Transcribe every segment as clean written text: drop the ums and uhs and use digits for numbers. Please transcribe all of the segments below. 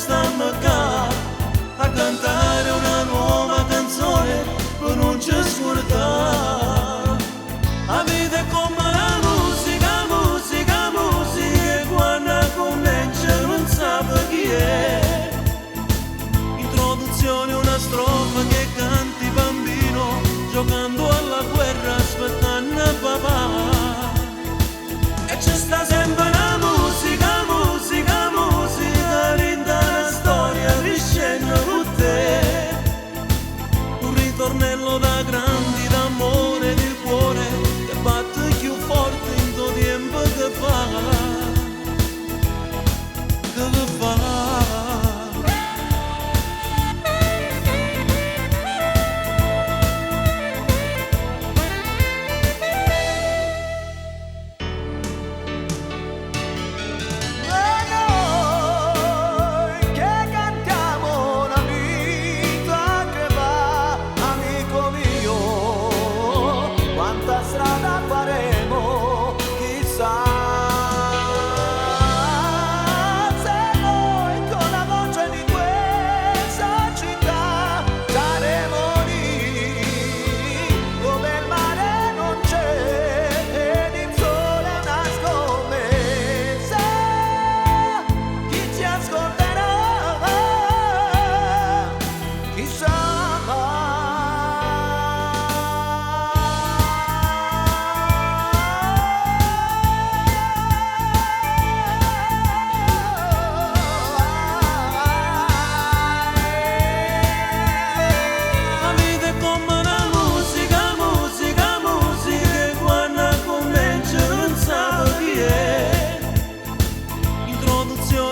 stanno qua a cantare una nuova canzone per non ci scordare. La vita è come la musica, musica, musica, e quando comincia non sa chi è. Introduzione una strofa che canti bambino, giocando alla guerra aspettando papà. E c'è sta sempre una musica, musica, musica, rinda la storia riscende con te. Un ritornello da grandi, d'amore, di cuore, che batte più forte in tuo tempo che fa. Che fa?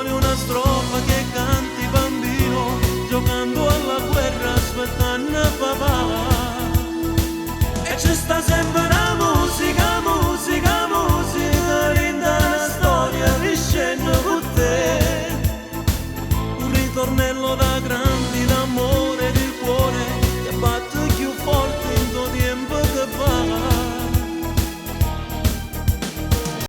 Una strofa che canti bambino, giocando alla guerra aspettando papà. E c'è sta sempre